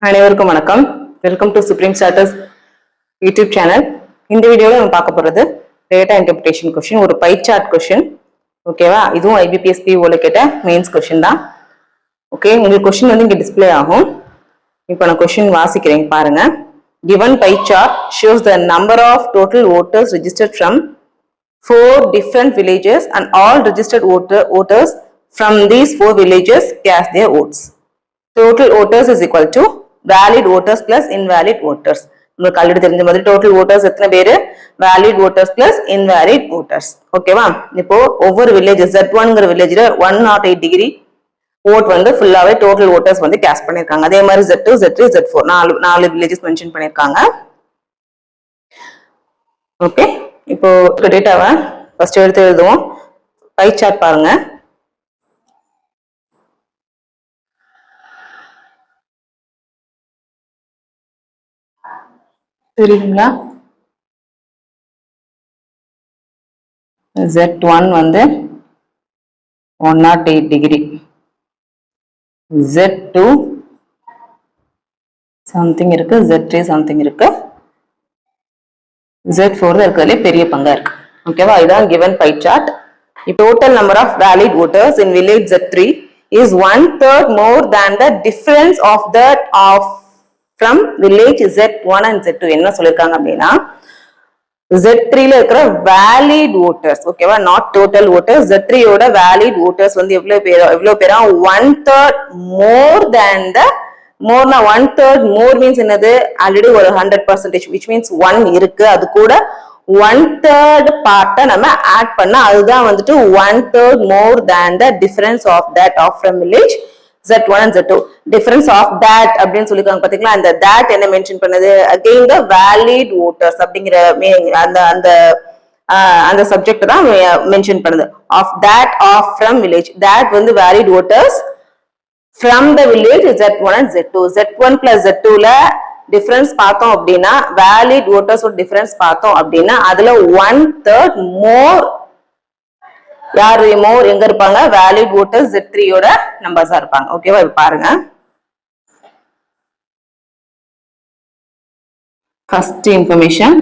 அனைவருக்கும் வணக்கம். Welcome to supreme status YouTube channel. இந்த வீடியோவில் நம்ம பார்க்க போகிறது டேட்டா இன்டர்பிரேஷன் கொஸ்டின், ஒரு பை சார்ட் கொஸ்டின். ஓகேவா? இதுவும் ஐபிபிஎஸ் பிஓல கேட்ட மெயின்ஸ் கொஸ்டின் தான். ஓகே, உங்களுக்கு கொஸ்டின் வந்து இங்கே டிஸ்பிளே ஆகும். இப்போ நான் கொஸ்டின் வாசிக்கிறேன் பாருங்க. Given pie chart shows the number of total voters registered from 4 different villages and all registered voters from these 4 villages cast their votes. Total voters is equal to valid voters plus invalid voters. உங்களுக்கு already தெரிஞ்ச மாதிரி total voters எத்தனை பேரு, valid voters plus invalid voters. ஓகேவா? இப்போ ஒவ்வொரு village Z1ங்கிற வில்லேஜ்ல 108 degree vote வந்து ஃபுல்லாவே டோட்டல் voters வந்து கேஸ்ட் பண்ணிருக்காங்க. அதே மாதிரி Z2, Z3, Z4 நாலு வில்லேஜஸ் மென்ஷன் பண்ணிருக்காங்க. ஓகே, இப்போ டேட்டாவை ஃபர்ஸ்ட் எடுத்து எழுதுவோம். பை சார்ட் பாருங்க. தெரியுங்களா? Z1 வந்து 108 டிகிரி, Z2 சம்திங் இருக்கு, Z3 சம்திங் இருக்கு, Z4 இருக்கிறதுலே பெரிய பங்கா இருக்கு. ஓகேவா? இதுதான் given pie chart. Total number of valid voters in village Z3 is 1/3 more than the difference of from village Z1 and Z2. என்ன சொல்லிருக்காங்க அப்படின்னா, Z3 ல இருக்கிற valid voters, ஓகேவா, not total voters. Z3 யோட valid voters வந்து எவ்வளவு பேரா 1/3 more than the more na 1/3 more means என்னது, ஆல்ரெடி ஒரு 100% which means 1 இருக்கு, அது கூட 1/3 பார்ட்ட நம்ம ஆட் பண்ணா அதுதான் வந்துட்டு 1/3 more than the difference of that of from village Z1 and Z2. difference of that அப்படின்னு சொல்லிருக்காங்க பாத்தீங்களா? அந்த that என்ன மென்ஷன் பண்ணது, again the valid voters அப்படிங்கிற அந்த சப்ஜெக்ட் தான் மென்ஷன் பண்ணுது. of that of from village, that வந்து valid voters from the village Z1 and Z2. Z1 plus Z2 ல டிஃபரன்ஸ் பார்த்தோம் அப்படின்னா, valid voters ஓட டிஃபரன்ஸ் பார்த்தோம் அப்படின்னா அதுல 1/3 more யாரு மோர் எங்க இருப்பாங்க, valid voters Z3 யோட நம்பர்ஸா இருப்பாங்க. ஓகேவா? இப்ப பாருங்க, ஃபர்ஸ்ட் இன்ஃபர்மேஷன்.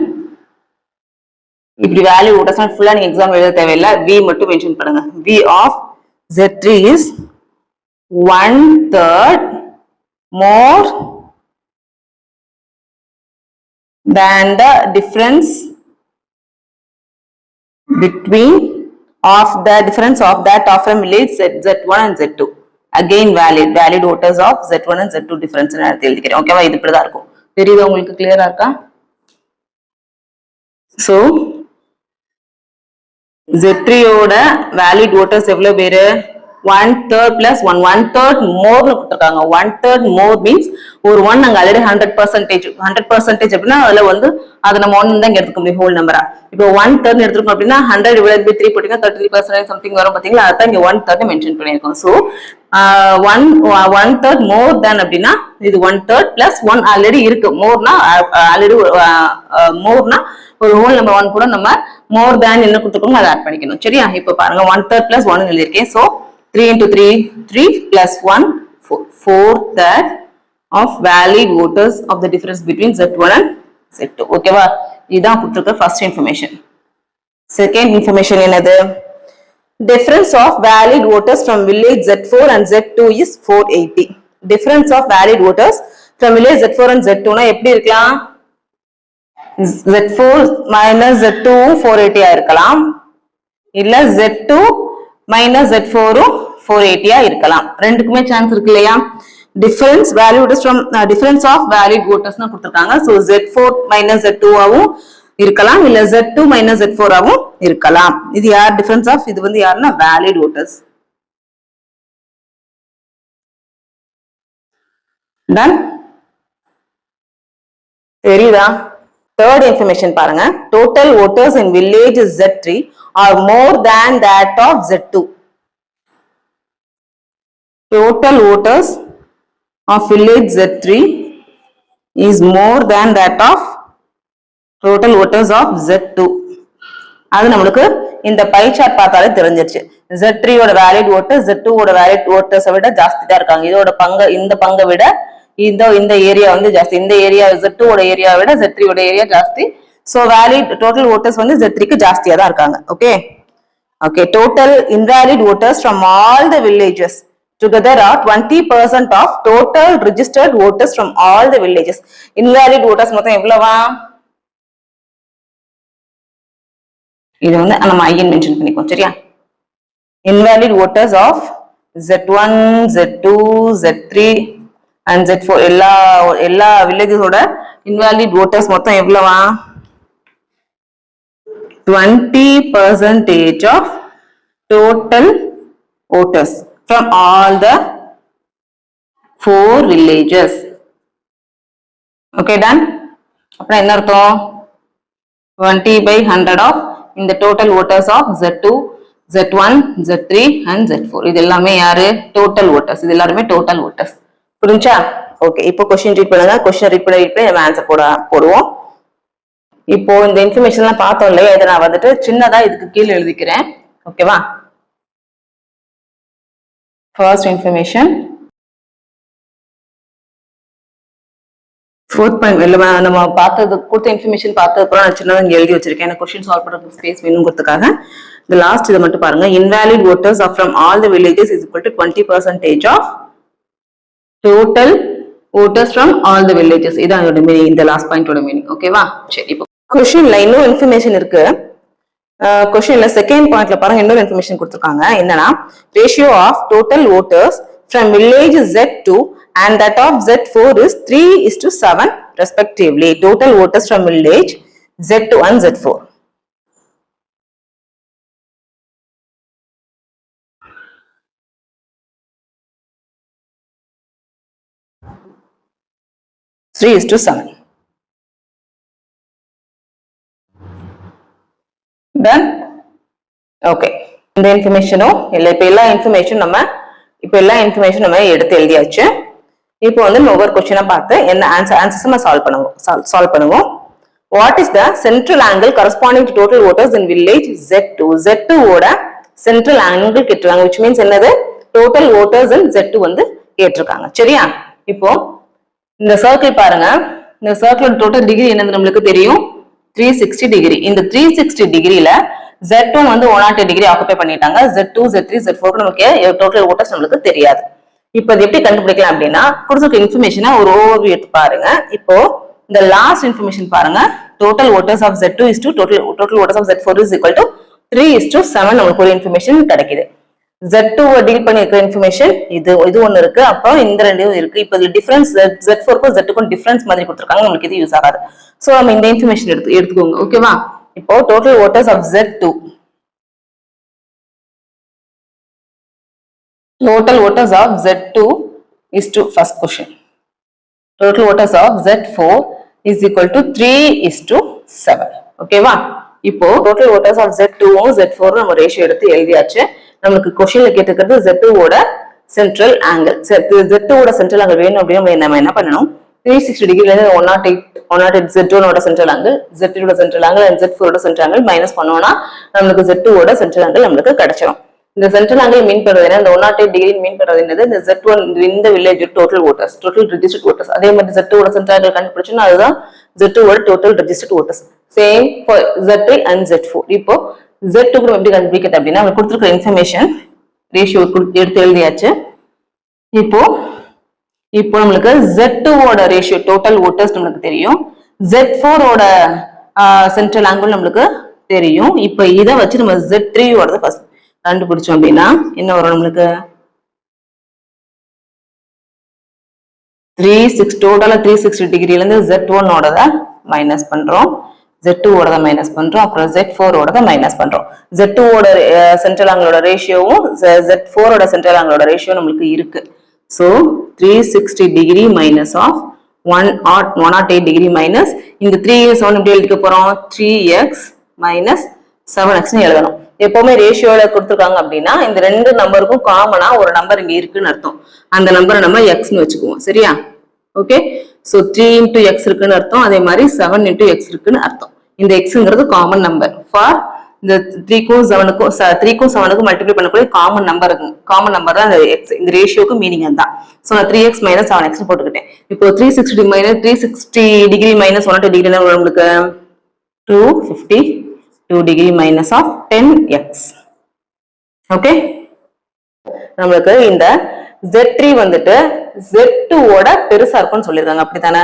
இப்படி valid voters ஃபுல்லா நீங்க எக்ஸாம் எழுத தேவையில்லை, V மட்டும் மென்ஷன் பண்ணுங்க. V of Z3 is 1/3 more than the difference between of the difference of that of from village Z1 and Z2. again valid voters of Z1 and Z2 difference ன்னு எழுதிக்கிறேன். ஓகேவா? இது இப்படிதான் இருக்கும். தெரியுதா உங்களுக்கு? கிளியரா இருக்கா? சோ Z3 யோட valid voters எவ்வளவு பேரு, 1/3 plus 1/3 more னு கொடுத்திருக்காங்க. 1/3 more means ஒரு 1 அங்க ஆல்ரெடி 100% அப்படின்னா அதுல வந்து அது நம்ம 1 தான் எடுத்துக்க முடியும் ஹோல் நம்பரா. இப்போ 1/3 எடுத்துக்கோம் அப்படின்னா 100 divided by 3 போட்டீங்கன்னா 33% சம்திங் வரும் பாத்தீங்களா? அதான் இங்க 1/3 மென்ஷன் பண்ணிருக்கோம். சோ 1/3 more than அப்படின்னா இது 1/3 plus 1 ஆல்ரெடி இருக்கு. மோர்னா ஆல்ரெடி மோர்னா ஒரு ஹோல் நம்பர் 1 கூட நம்ம more than என்ன கொடுத்துருக்கோம் அதை ஆட் பண்ணிக்கணும். சரியா? இப்போ பாருங்க 1/3 plus 1 எழுதியிருக்கேன். So 3 into 3 3 plus 1 4/3 of valid voters of the difference between Z1 and Z2. ஓகேவா? இதான் கொடுத்திருக்க ஃபர்ஸ்ட் இன்ஃபர்மேஷன். செகண்ட் இன்ஃபர்மேஷன் என்னது, difference of valid voters from village Z4 and Z2 is 480. difference of valid voters from village Z4 and Z2 னா எப்படி இருக்கலாம், Z4 minus Z2 480 ஆ இருக்கலாம், இல்ல Z2 minus Z4 480 ஆ இருக்கலாம். ரெண்டுக்குமே சான்ஸ் இருக்கு இல்லையா? difference valid voters from difference of valid voters னு கொடுத்திருக்காங்க. சோ Z4 minus Z2 ஆவும் இருக்கலாம், இல்ல Z2 minus Z4 ஆவும் இருக்கலாம். இது யார் difference of, இது வந்து யாருன்னா valid voters. done? தெரியுதா? third information பாருங்க. total voters in village Z3 are more than that of Z2. total voters of village Z3 is more than that of total voters of Z2. அது நம்மளுக்கு இந்த pie chart பார்த்தாலே தெரிஞ்சிருச்சு. Z3 ஓட valid voters Z2 ஓட valid voters விட ஜாஸ்தி தான் இருக்காங்க. இதோட பங்கு இந்த பங்கை விட இந்த ஏரியா வந்து ஜாஸ்தி, இந்த ஏரியா Z2 ஓட ஏரியா விட Z3 ஓட ஏரியா ஜாஸ்தி. சோ வேலிட் டோட்டல் ஓட்டர்ஸ் வந்து Z3 க்கு ஜாஸ்தியா தான் இருக்காங்க. Okay total invalid voters from all the villages together are 20% of total registered voters from all the villages. Invalid voters மொத்தம் எவ்வளவா? இது வந்து நம்ம ஐஎன் மென்ஷன் பண்ணிக்கோ, சரியா? Invalid voters of Z1, Z2, Z3 and Z4 எல்லா villages ஓட invalid voters மொத்தம் எவ்வளவா? 20% of total voters from all the 4 villages. Okay, done? அப்புறம் என்ன அர்த்தம்? 20/100 of இந்த total voters of Z2, Z1, Z3 and Z4. இது எல்லாமே யாரு? total voters. இது எல்லாருமே total voters. புரிஞ்சா? ஓகே, இப்போ क्वेश्चन ரீட் பண்ணுங்க. क्वेश्चन ரீட் பண்ணி நம்ம ஆன்சர் போடுவோம். இப்போ இந்த இன்ஃபர்மேஷன்லாம் பார்த்தோம் இல்லையா, இதை நான் வந்துட்டு சின்னதா இதுக்கு கீழே எழுதிக்கிறேன். ஓகேவா? ஃபர்ஸ்ட் இன்ஃபர்மேஷன், ஃபோர்த் பாயிண்ட் நம்ம பார்த்தது கொடுத்த இன்ஃபர்மேஷன் பார்த்ததுக்கு நான் சின்னதாக இங்கே எழுதி வச்சிருக்கேன். எனக்கு கொஸ்டின் சால்வ் பண்ணுறதுக்கு ஸ்பேஸ் வேணுங்கிறதுக்காக. இந்த லாஸ்ட் இதை மட்டும் பாருங்க. Invalid voters are from all the villages is equal to 20% of total voters from all the villages. இதான் அதோட மீனிங், இந்த லாஸ்ட் பாயிண்டோட மீனிங். ஓகேவா? சரி, இப்போ கொஸ்டின்ல இன்னும் இன்ஃபர்மேஷன் இருக்கு. கொஸ்டின்ல செகண்ட் பாயிண்ட்ல பாருங்க, இன்னொரு இன்ஃபர்மேஷன் கொடுத்திருக்காங்க. என்னன்னா, ratio of total voters from village Z2 and that of Z4 is 3:7 respectively. Total voters from village Z2 and Z4. Three is to 7. Done? Okay. இந்த இன்ஃபர்மேஷனும் இப்ப எல்லா இன்ஃபர்மேஷன் நம்ம எடுத்து எழுதியாச்சு. இப்போ வந்து நம்ம ஒவ்வொரு கொஸ்டினா பார்த்து என்ன ஆன்சர்ஸ் நம்ம சால்வ் பண்ணுவோம். What is the central angle corresponding to total voters in village Z2? Z2 ஓட central angle கேட்டிருக்காங்க, which means என்னது? total voters in Z2 வந்து கேட்டிருக்காங்க. சரியா? இப்போ இந்த சர்க்கிள் பாருங்க. இந்த சர்க்கிளோட டோட்டல் டிகிரி என்னது நம்மளுக்கு தெரியும், 360 டிகிரி. இந்த 360 டிகிரில Z1 வந்து 108 டிகிரி ஆக்குபை பண்ணிட்டாங்க. Z2, Z3, Z4 நமக்கு டோட்டல் ஓட்டர்ஸ் நம்மளுக்கு தெரியாது. இப்போ இது எப்படி கண்டுபிடிக்கலாம் அப்படின்னா, கொடுத்துருக்க இன்ஃபர்மேஷனை ஒரு ஓவர்வியூ எடுத்து பாருங்க. இப்போ இந்த லாஸ்ட் இன்ஃபர்மேஷன் பாருங்க. Total voters of Z2 is to total voters of Z4 is equal to 3:7 நமக்கு ஒரு இன்ஃபர்மேஷன் கிடைக்குது. Z2 டீல் பண்ணி இருக்கிற இன்ஃபர்மேஷன் இது ஒன்னு இருக்கு. அப்போ இந்த ரெண்டும் இருக்கு. இப்போ இது டிஃபரன்ஸ் Z4 க்கும் Z2 க்கும் டிஃபரன்ஸ் மாதிரி கொடுத்திருக்காங்க, நமக்கு இது யூஸ் ஆகாது. சோ நம்ம இந்த இன்ஃபர்மேஷன் எடுத்துக்கோங்க. ஓகேவா? இப்போ total voters of Z2, total voters of Z2 is to first question, total voters of Z4 is equal to 3:7. ஓகேவா? இப்போ total voters of Z2 வும் Z4 நம்ம ரேஷியோ எடுத்து எழுதியாச்சு. நமக்கு क्वेश्चनல கேட்டிருக்கிறது Z2 ஓட சென்ட்ரல் ஆங்கிள். Z2 ஓட சென்ட்ரல் ஆங்கிள் வேணும் அப்படினா நம்ம என்ன பண்ணனும், 360 டிகிரில இருந்து 108 Z1 ஓட சென்ட்ரல் ஆங்கிள், Z3 ஓட சென்ட்ரல் ஆங்கிள் and Z4 ஓட சென்ட்ரல் ஆங்கிள் மைனஸ் பண்ணோம்னா நமக்கு Z2 ஓட சென்ட்ரல் ஆங்கிள் நமக்கு கிடைச்சிரும். இந்த சென்ட்ரல் ஆங்கிள் மீன் பண்றது என்ன, இந்த 108 டிகிரி மீன் பண்றது என்னது, இந்த Z1 இந்த village total voters, total registered voters. அதே மாதிரி Z2 ஓட சென்ட்ரல் ஆங்கிள் கண்டுபிடிச்சோம்னா அதுதான் Z2 ஓட total registered voters. Same for Z3 and Z4. இப்போ Z2 கூட எப்படி கண்டுபிடிக்கிறது அப்படின்னா, அவங்க கொடுத்திருக்கிற இன்ஃபர்மேஷன் ரேஷியோ எடுத்து எழுதியாச்சு. இப்போ நம்மளுக்கு Z2 ஓட ரேஷியோ டோட்டல் voters நமக்கு தெரியும், Z4 ஓட சென்ட்ரல் ஆங்கிள் நம்மளுக்கு தெரியும். இப்போ இதை வச்சு நம்ம Z3 ஓட ஃபர்ஸ்ட் கண்டுபிடிச்சோம் அப்படின்னா என்ன வரும், நம்மளுக்கு 360 டிகிரில இருந்து Z1 ஓடத மைனஸ் பண்றோம், Z2 ஓடத மைனஸ் பண்றோம், அப்புறம் Z4 ஓடத மைனஸ் பண்றோம். Z2 ஓட சென்ட்ரல் ஆங்கிளோட ரேஷியோவும் Z4 ஓட சென்ட்ரல் ஆங்கிளோட ரேஷியோ நம்மளுக்கு இருக்கு. So 360 degree minus of 108 degree minus இந்த 3x7 எப்படி எழுதிக்க போறோம், 3x minus 7x னு எழுதணும். எப்பவுமே ரேஷியோல கொடுத்திருக்காங்க அப்படின்னா இந்த ரெண்டு நம்பருக்கும் காமனா ஒரு நம்பர் இங்க இருக்குன்னு அர்த்தம். அந்த நம்பரை நம்ம x னு வச்சுக்குவோம். சரியா? ஓகே. சோ 3 into x இருக்குன்னு அர்த்தம், அதே மாதிரி 7 into x இருக்குன்னு அர்த்தம். இந்த xங்கிறது காமன் நம்பர் ஃபார் இந்த 3க்கும் 7க்கும் 3க்கும் 7க்கும் மல்டிப்ளை பண்ணக்கூடிய காமன் நம்பர் இருக்கு. காமன் நம்பர் தான் இந்த x. இந்த ரேஷியோக்கு மீனிங் அதுதான். சோ நான் 3x - 7x போட்டுக்கிட்டேன். இப்போ 360 டிகிரி மைனஸ் 180 டிகிரி என்ன வரும் உங்களுக்கு? 252 degree minus of 10x. Okay, நமக்கு இந்த Z3 வந்துட்டு Z2 ஓட பெருசா இருக்கும்னு சொல்லிருக்காங்க, அப்படித்தானே?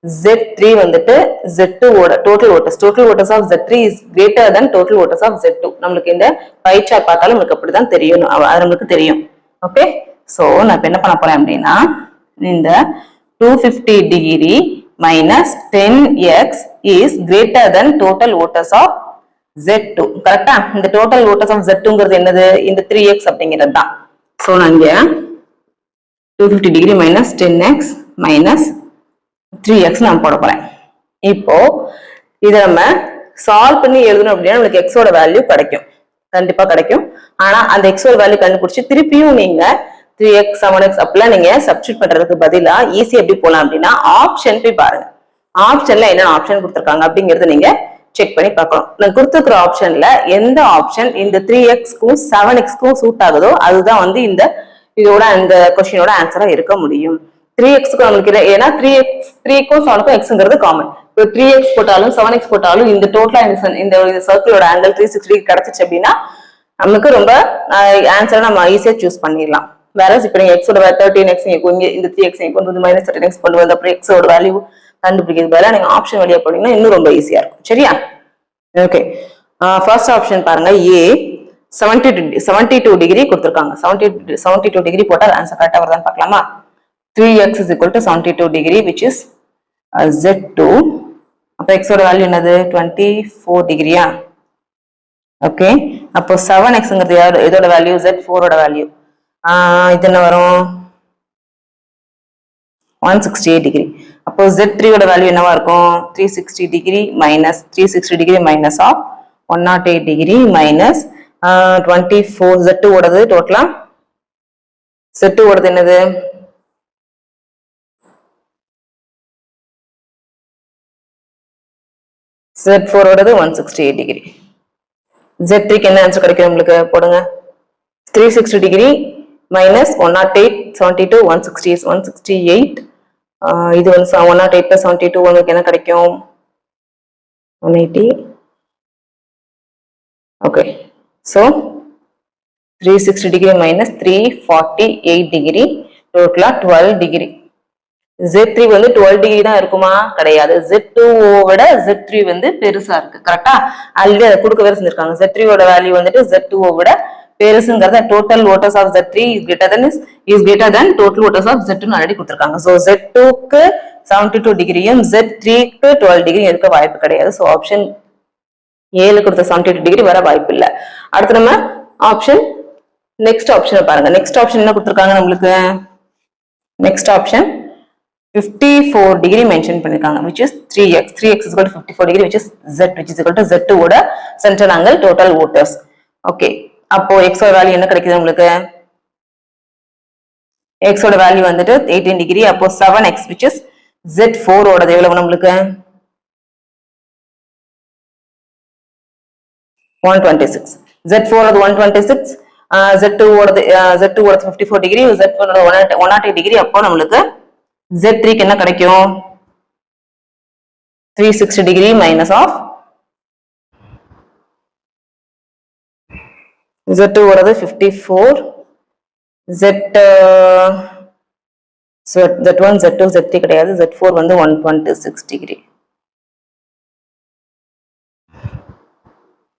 Z3 வந்துட்டு Z2 ஓட total voters of Z3 is greater than total voters of Z2. நமக்கு இந்த பை சார்ட் பார்த்தாலும் நமக்கு அப்படிதான் தெரியும், அது நமக்கு தெரியும். ஓகே, சோ நான் இப்ப என்ன பண்ண போறேன் அப்படின்னா, இந்த 250 degree minus 10x is greater than total voters of Z2. கரெக்டா? இந்த total voters of Z2ங்கிறது என்னது? இந்த 3x அப்படிங்கிறது தான். சோ நான் இங்க 250 degree minus 10x minus 3x நான் போட போறேன். இப்போ இத நம்ம சால்வ் பண்ணி எழுதணும் அப்படின்னா நமக்கு x ஓட வேல்யூ கிடைக்கும், கண்டிப்பா கிடைக்கும். ஆனா அந்த x ஓட வேல்யூ கண்டுபிடிச்சு திருப்பியும் நீங்க 3x 7x அப்படிலாம் நீங்க சப்ஸ்டிட்யூட் பண்றதுக்கு பதிலா ஈஸி எப்படி போலாம் அப்படின்னா ஆப்ஷன் போய் பாருங்க. ஆப்ஷன்ல என்ன ஆப்ஷன் கொடுத்திருக்காங்க அப்படிங்கறத நீங்க செக் பண்ணி பார்க்கணும். நான் கொடுத்துக்கிற ஆப்ஷன்ல எந்த ஆப்ஷன் இந்த 3x-க்கும் 7x-க்கும் சூட் ஆகுதோ அதுதான் வந்து இந்த இதோட அந்த கொஸ்டினோட ஆன்சரா இருக்க முடியும். 3x-க்கு நமக்கு ஏன்னா 3க்கும் 7க்கும் x-ங்கிறது காமன். இப்போ 3x போட்டாலும் 7x போட்டாலும் இந்த டோட்டலா இந்த சர்க்கிளோட ஆங்கிள் 360 டிகிரி கிடைச்சிச்சு அப்படின்னா நமக்கு ரொம்ப ஆன்சரை நம்ம ஈஸியா சூஸ் பண்ணிடலாம். வேற இப்போ நீங்க x ஓட 13x இந்த 3x கொண்டு வந்து -13x கொண்டு வந்து அப்புறம் x ஓட வேல்யூ கண்டுபிடிக்கிறது பதிலா நீங்க ஆப்ஷன் வழியா போனீங்கன்னா இன்னும் ரொம்ப ஈஸியா இருக்கும். சரியா? ஓகே, ஃபர்ஸ்ட் ஆப்ஷன் பாருங்க. A 72 டிகிரி கொடுத்திருக்காங்க. 72 டிகிரி போட்டா ஆன்சர் கரெக்டா வருதான்னு பார்க்கலாமா? 3x is equal to 72 degree which is Z2. அப்ப x ஓட வேல்யூ என்னது? 24 டிகிரியா? ஓகே, அப்போ 7x-ங்கிறது இதோட வேல்யூ Z4 ஓட வேல்யூ இது என்ன வரும்? 168 டிகிரி. அப்போ Z3 ஓட வேல்யூ என்னவா இருக்கும்? 360 degree minus 360 degree minus of 108 degree minus 24. Z2 ஓடது டோட்டலா Z2 ஓடது என்னது? Z4 ஓடது 168 degree. Z3க்கு என்ன ஆன்சர் கிடைக்கும் உங்களுக்கு? போடுங்க. 360 டிகிரி minus 108 72 160 is 168. இது வந்து 108 plus 72 உங்களுக்கு என்ன கிடைக்கும்? 180. Okay, so 360 degree minus 348 degree டோட்டலா 12 டிகிரி. Z3 வந்து 12 டிகிரி தான் இருக்குமா? கிடையாது. Z2 விட Z3 வந்து பெருசா இருக்கு. கரெக்டா? ஆல்ரெடி அதை கொடுக்க வேற செஞ்சிருக்காங்க. Z3 ஓட வேல்யூ வந்துட்டு Z2 விட பெருசுங்கிறத total voters of Z3 is greater than total voters of Z2 already கொடுத்திருக்காங்க. சோ Z2க்கு 72 டிகிரியும் Z3க்கு 12 டிகிரியும் இருக்க வாய்ப்பு கிடையாது. சோ ஆப்ஷன் ஏல கொடுத்த 72 டிகிரி வர வாய்ப்பு இல்ல. அடுத்து நம்ம ஆப்ஷன் நெக்ஸ்ட் ஆப்ஷனை பாருங்க. நெக்ஸ்ட் ஆப்ஷன் என்ன கொடுத்திருக்காங்க நம்மளுக்கு? நெக்ஸ்ட் ஆப்ஷன் 54 டிகிரி மென்ஷன் பண்ணிருக்காங்க which is 3x. 3x is equal to 54 degree which is Z which is equal to Z2 ஓட central angle total voters. Okay, அப்போ x ஓட வேல்யூ என்ன கிடைக்குது உங்களுக்கு? x ஓட வேல்யூ வந்துட்டு 18 டிகிரி. அப்போ 7x which is Z4 ஓடது எவ்வளவு நம்மளுக்கு? 126. Z4 ஓடது 126, Z2 ஓடது 54 டிகிரி, Z4 ஓட 108 டிகிரி. அப்போ நம்மளுக்கு Z3க்கு என்ன கிடைக்கும்? 360 degree minus of Z2 ஓடது 54, Z1 Z2 Z3 கிடையாது. Z4 வந்து 126 டிகிரி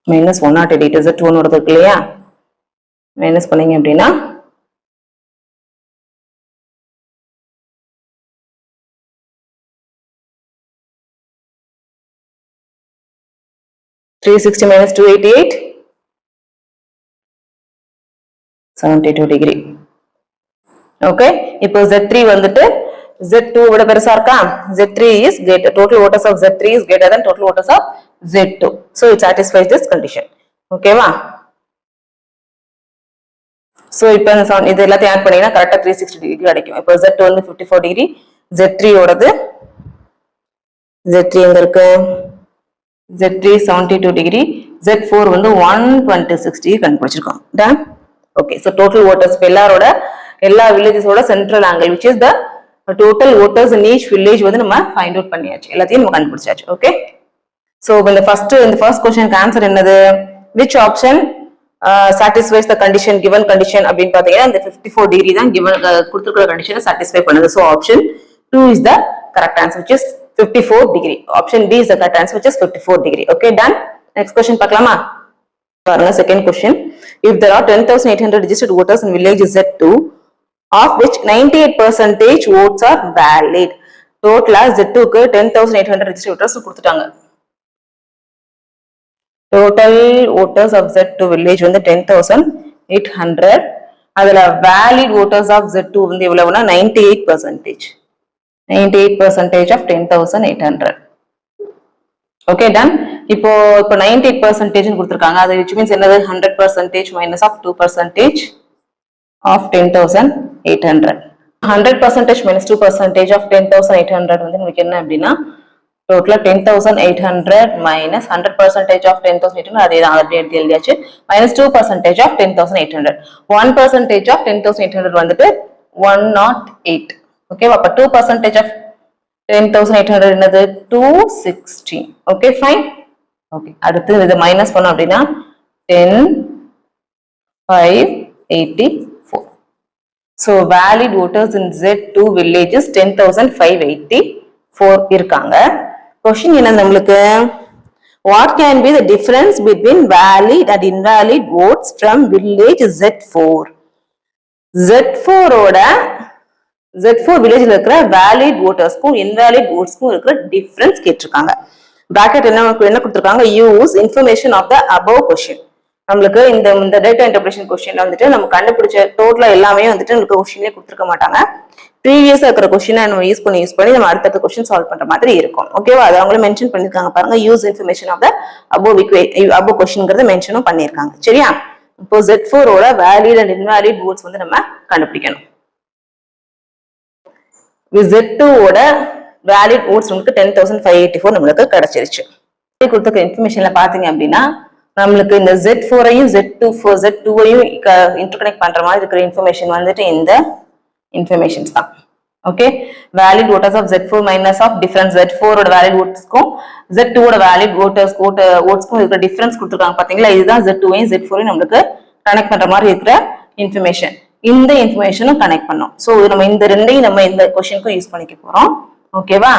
மைனஸ் 108 Z1 ஓடது இருக்கு இல்லையா? மைனஸ் பண்ணீங்க அப்படின்னா 360 minus 288 72 டிகிரி. ஓகே, இப்போ Z3 வந்துட்டு Z2 விட பெருசா இருக்கா? Z3 is greater, total voters of Z3 is greater than total voters of Z2. So it satisfies this condition. ஓகேவா? சோ இப்போ இது எல்லாத்தையும் ஆட் பண்ணீங்கன்னா கரெக்டா 360 டிகிரி கிடைக்கும். இப்போ Z2 வந்து 54 டிகிரி, Z3 ஓடது Z3 எங்க இருக்கு? Z3 72 டிகிரி, Z4 வந்து 126 degree கண்டுபிடிச்சிருக்கோம். Done? Okay, so total voters எல்லா villagesோட central angle which is the total voters in each village வந்து நம்ம find out பண்ணியாச்சு. எல்லாத்தையும் நம்ம கண்டுபிடிச்சாச்சு. Okay? So in the first question answer என்னது? Which option satisfies the given condition அப்படின்னு பாத்தீங்கன்னா இந்த 54 degree தான் given கொடுத்திருக்கிற கண்டிஷனை satisfy பண்ணுது. So option 2 is the correct answer which is 54 degree. Option D is the correct answer which is 54 degree. Okay, done. Next question பார்க்கலாமா? பாருங்க second question. If there are 10,800 registered voters in village Z2 of which 98% votes are valid. Total Z2 க்கு 10,800 registered voters கொடுத்துட்டாங்க. Total voters of Z2 village வந்து 10,800. அதுல valid voters of Z2 வந்து எவ்வளவுனா 98%. 98% of 10,800. Okay, done. இப்போ 98% கொடுத்திருக்காங்க. அது which means என்னது 100% minus of 2% of 10,800. 100% minus 2% of 10,800 வந்து நமக்கு என்ன அப்படின்னா total 10,800 minus 100% of 10,800 அதே தான் அப்படியே எடுத்து எழுதியாச்சு minus 2% of 10,800. 1% of 10,800 வந்துட்டு 108. Okay, அப்ப 2% of 10,800 என்னது 216. Okay, fine. Okay, அடுத்து இதை மைனஸ் பண்ணோம் அப்படின்னா 10,584. So valid voters in Z2 villages 10,584 இருக்காங்க. Question என்ன நம்மளுக்கு? What can be the difference between valid and invalid votes from village Z4? Z4 வில்லேஜ்ல இருக்கிற valid votersக்கும் invalid votesக்கும் இருக்கிற டிஃபரன்ஸ் கேட்டிருக்காங்க. bracket என்ன கொடுத்திருக்காங்க? use information of the above question. நம்மளுக்கு இந்த டேட்டா இன்டர்பிரேஷன் क्वेश्चनல வந்துட்டு நம்ம கண்டுபிடிச்ச டோட்டலா எல்லாமே வந்துட்டு நமக்கு क्वेश्चनலயே கொடுத்திருக்க மாட்டாங்க. ப்ரீவியஸா இருக்கிற क्वेश्चனை நம்ம யூஸ் பண்ணி நம்ம அடுத்த क्वेश्चन சால்வ் பண்ற மாதிரி இருக்கும். ஓகேவா? அது அவங்களே மென்ஷன் பண்ணிருக்காங்க பாருங்க. use information of the above questionங்கறத மென்ஷனும் பண்ணிருக்காங்க. சரியா? இப்போ Z4 ஓட valid and invalid votes வந்து நம்ம கண்டுபிடிக்கணும். Z2 ஓட valid votes நமக்கு 10,584 நமக்கு கிடைச்சிருச்சு. கொடுத்திருக்க இன்ஃபர்மேஷன்ல பாத்தீங்க அப்படின்னா நம்மளுக்கு இந்த Z4 ஐயும் Z2 ஐயும் இன்டர்கனெக்ட் பண்ற மாதிரி இருக்கிற இன்ஃபர்மேஷன் வந்துட்டு இந்த இன்ஃபர்மேஷன்ஸ் தான். Okay, valid voters of Z4 minus of difference Z4 ஓட valid votesக்கும் Z2 ஓட valid votesக்கும் இருக்கிற டிஃபரன்ஸ் கொடுத்திருக்காங்க பாத்தீங்களா? இதுதான் Z2 ஐயும் Z4 ஐயும் நமக்கு கனெக்ட் பண்ற மாதிரி இருக்கிற இன்ஃபர்மேஷன். இந்த இன்ஃபர்மேஷனும் கனெக்ட் பண்ணோம். சோ நம்ம இந்த ரெண்டையும் நம்ம இந்த क्वेश्चनக்கு யூஸ் பண்ணிக்க போறோம். ஓகேவா?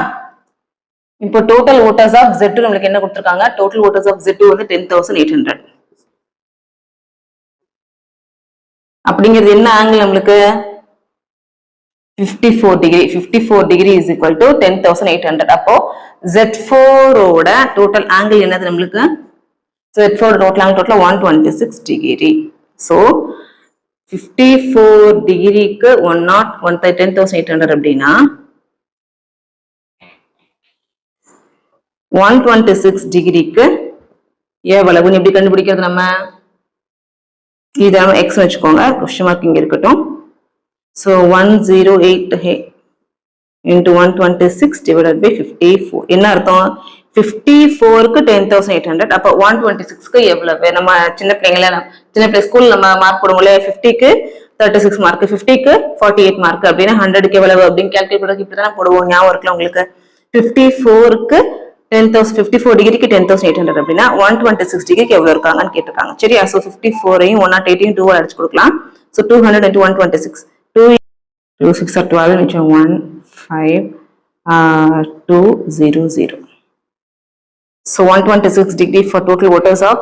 இப்போ total voters of Z2 நமக்கு என்ன கொடுத்திருக்காங்க? total voters of Z2 வந்து 10,800. அப்படிங்கிறது என்ன ஆங்கிள் நம்மளுக்கு? 54 degree. 54 degree is equal to 10,800. அப்போ Z4 ஓட total angle என்னது நம்மளுக்கு? Z4 total angle total 126 degree. So 54 degreeக்கு 10,800 அப்படின்னா 126 degreeக்கு எவ்வளவுன்னு எப்படி கண்டுபிடிக்கிறது? நம்ம இதை நம்ம x வச்சுக்கோங்க, question mark இங்க இருக்கட்டும். So 108 into 126 divided by 54. என்ன அர்த்தம்? 54க்கு 10,800. அப்ப 126க்கு எவ்வளவு? நம்ம சின்ன பிள்ளை ஸ்கூல்ல நம்ம மார்க் போடுவோம்ல, 50க்கு 36 மார்க், 50க்கு 48 மார்க் அப்படின்னா 100க்கு எவ்வளவு அப்படின்னு கால்குலேட் பண்ணி இப்படிதான் போடுவோம். ஞாபகம் இருக்குல்ல உங்களுக்கு? 54க்கு 54 டிகிரிக்கு 10,800 அப்படின்னா 126 டிகிரிக்கு எவ்வளவு இருக்காங்கன்னு கேட்டிருக்காங்க. சரியா? So 54ஐயும் 108ஐயும் 2 அடிச்சு கொடுக்கலாம். So 200 into 126. 2 6 are 12 which are 1 5 200. So 126 degree for total voters of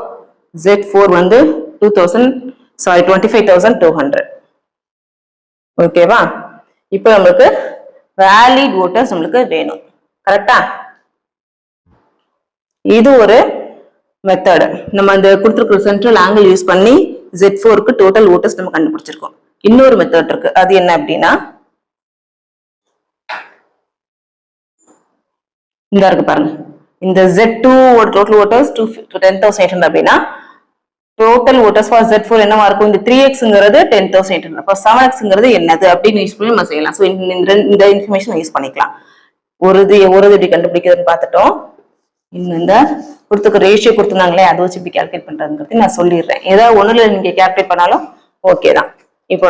Z4 வந்து 25,200. ஓகேவா? இப்போ நமக்கு valid voters நமக்கு வேணும். கரெக்டா? இது ஒரு மெத்தட். நம்ம அந்த கொடுத்திருக்கிற சென்ட்ரல் ஆங்கிள் யூஸ் பண்ணி Z4க்கு டோட்டல் voters நம்ம கண்டுபிடிச்சிருக்கோம். இன்னொரு மெத்தட் இருக்கு. அது என்ன அப்படின்னா இந்த இருக்கு பாருங்க. இந்த Z2 ஓட டோட்டல் voters 10,800 அப்படின்னா டோட்டல் voters for Z4 என்னவா இருக்கும்? இந்த 3x-ங்கிறது 10,800. அப்ப 7x-ங்கிறது என்னது அப்படின்னு யூஸ் பண்ணி நம்ம செய்யலாம். சோ இந்த இன்ஃபர்மேஷன் யூஸ் பண்ணிக்கலாம். ஒரு இது எப்படி கண்டுபிடிக்கிறதுன்னு பார்த்துட்டோம். இந்த கொடுத்துக்க ரேஷியோ கொடுத்துருந்தாங்களே அதை வச்சு இப்படி கால்குலேட் பண்றதுங்கிறது நான் சொல்லிடுறேன். ஏதாவது ஒண்ணுல நீங்க கால்குலேட் பண்ணாலும் ஓகே தான். இப்போ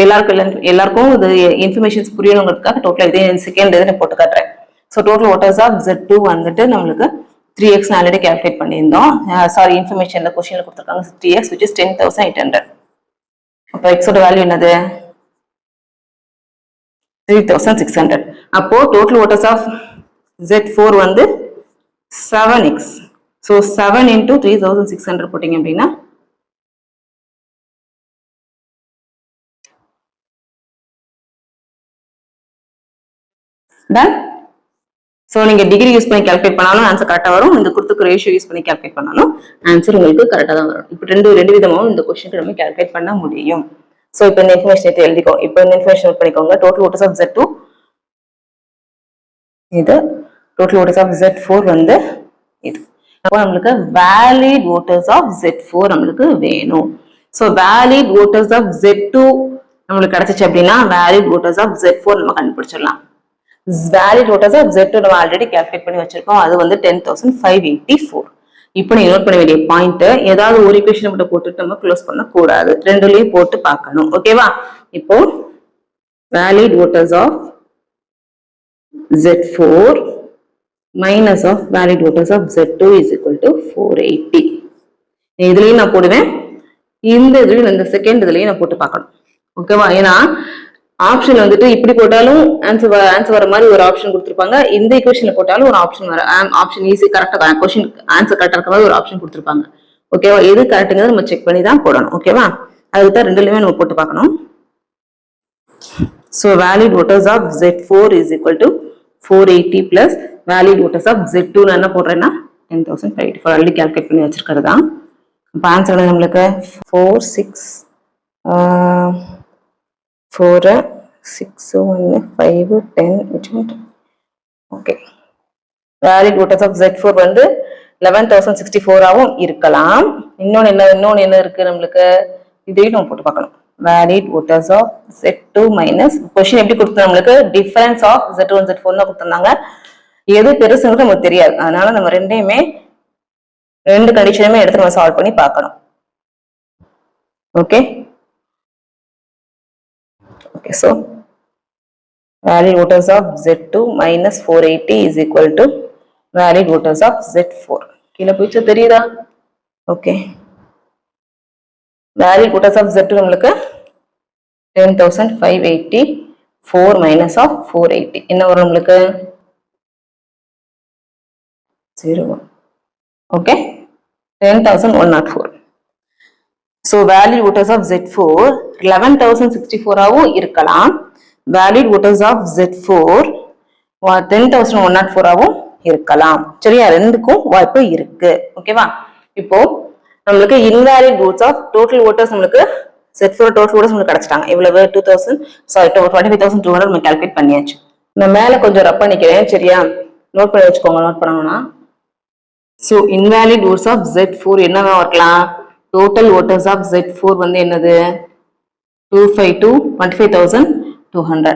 எல்லாருக்கும் இது இன்ஃபர்மேஷன்ஸ் புரியணுங்கிறதுக்காக டோட்டல் இதே செகண்ட் இதை போட்டு காட்டுறேன். So total waters of Z2 வந்துட்டு நம்மளுக்கு 3x ஆல்ரெடி கால்குலேட் பண்ணியிருந்தோம். சாரி, இன்ஃபர்மேஷன்ல கொஸ்டின்ல கொடுத்துருக்காங்க 3x which is 10,800. அப்போ எக்ஸோட வேல்யூ என்னது 3,600. அப்போ டோட்டல் வாட்டர்ஸ் ஆஃப் Z4 வந்து 7x. ஸோ 7 into 3,600 போட்டீங்க அப்படின்னா டன். ஸோ நீங்க டிகிரி யூஸ் பண்ணி கால்குலேட் பண்ணாலும் ஆன்சர் கரெக்டாக வரும். இந்த கொடுத்துக்க ரேஷியோ யூஸ் பண்ணி கால்குலேட் பண்ணாலும் ஆன்சர் உங்களுக்கு கரெக்டாக தான் வரும். இப்போ ரெண்டு விதமாகவும் இந்த கொஸ்டினுக்கு நம்ம கால்குலேட் பண்ண முடியும். ஸோ இப்போ இந்த இன்ஃபர்மேஷன் எடுத்து எழுதிக்கோ. இப்போ இந்த இன்ஃபர்மேஷன் நோட் பண்ணிக்கோங்க. டோட்டல் வாட்டர்ஸ் ஆஃப் Z2 இது, டோட்டல் வாட்டர்ஸ் ஆஃப் Z4 வந்து இது. அப்போ நம்மளுக்கு வேலிட் வாட்டர்ஸ் ஆஃப் Z4 நம்மளுக்கு வேணும். So valid waters of Z2 நம்மளுக்கு கிடைச்சிச்சு அப்படின்னா வேலிட் வாட்டர்ஸ் ஆஃப் Z4 நம்ம கண்டுபிடிச்சிடலாம். வேலிட் வாட்டர்ஸ் ஆஃப் Z2 நம்ம ஆல்ரெடி கால்குலேட் பண்ணி வச்சிருக்கோம். அது வந்து 10,584. இப்போ நீங்க நோட் பண்ண வேண்டிய பாயிண்ட், ஏதாவது ஒரு ஈக்குவேஷன் மட்டும் போட்டுட்டு நம்ம க்ளோஸ் பண்ண கூடாது, ரெண்டுலயும் போட்டு பார்க்கணும். ஓகேவா? இப்போ valid waters of Z4 minus of valid waters of Z2 is equal to 480. இதுலயும் நான் போடுவேன், இந்த இதுலயும் இந்த செகண்ட் இதுலயும் நான் போட்டு பார்க்கணும். ஓகேவா? ஏன்னா ஆப்ஷன் வந்துட்டு இப்படி போட்டாலும் ஆன்சர் வர மாதிரி ஒரு ஆப்ஷன் கொடுத்துருப்பாங்க, இந்த ஈக்குவேஷன்ல போட்டாலும் ஒரு ஆப்ஷன் வர ஆப்ஷன் ஈஸி கரெக்டா கொஸ்டின் ஆன்சர் கரெக்டா இருக்க மாதிரி ஒரு ஆப்ஷன் கொடுத்துருப்பாங்க. ஓகேவா? எது கரெக்டுங்கிறது நம்ம செக் பண்ணி தான் போடணும். ஓகேவா? அதுக்கு தான் ரெண்டுலயுமே நம்ம போட்டு பார்க்கணும். So valid waters of Z4 is equal to 480 plus valid waters of Z2 நான் என்ன போடுறேன்னா 10,584 ஆல்ரெடி கால்குலேட் பண்ணி வச்சிருக்கிறது தான். இப்போ ஆன்சர் நம்மளுக்கு 4 6 4 6 1 5 10. Okay, valid waters of Z4 வந்து 11,064 ஆகவும் இருக்கலாம். இன்னொன்னு என்ன இருக்கு நம்மளுக்கு, இதையும் நம்ம போட்டு பார்க்கணும். Valid waters of Z2 minus question எப்படி கொடுத்தோம், நம்மளுக்கு டிஃபரன்ஸ் ஆஃப் Z1 Z4 தான் கொடுத்திருந்தாங்க. எது பெருசுங்கிறது நமக்கு தெரியாது, அதனால நம்ம ரெண்டு கண்டிஷனுமே எடுத்து நம்ம சால்வ் பண்ணி பார்க்கணும். Okay okay so valid waters of Z2 minus 480 is equal to valid waters of Z4. கீழே போயிடுச்சு தெரியுதா? Okay, valid waters of Z2 நம்மளுக்கு 10,584 மைனஸ் ஆஃப் 480 என்ன வரும் நம்மளுக்கு 0. Okay, 10,104. So valid waters of Z4 11,064 ஆகவும் இருக்கலாம். வேலிட் வாட்டர்ஸ் ஆஃப் Z4 10,104 ஆகவும் இருக்கலாம். சரியா? ரெண்டுக்கும் வாய்ப்பு இருக்கு. ஓகேவா? இப்போ நம்மளுக்கு invalid votes of total voters நம்மளுக்கு Z4 டோட்டல் வாட்டர்ஸ் நம்மளுக்கு கிடைச்சிட்டாங்க. இவ்வளவு 25,200 நம்ம கால்குலேட் பண்ணியாச்சு. நான் மேல கொஞ்சம் ரப் பண்ணிக்கிறேன். சரியா? நோட் பண்ணி வச்சுக்கோங்க, நோட் பண்ணணும்னா. So invalid votes of Z4 என்னவா இருக்கலாம், டோட்டல் வாட்டர்ஸ் ஆஃப் Z4 வந்து என்னது 25,200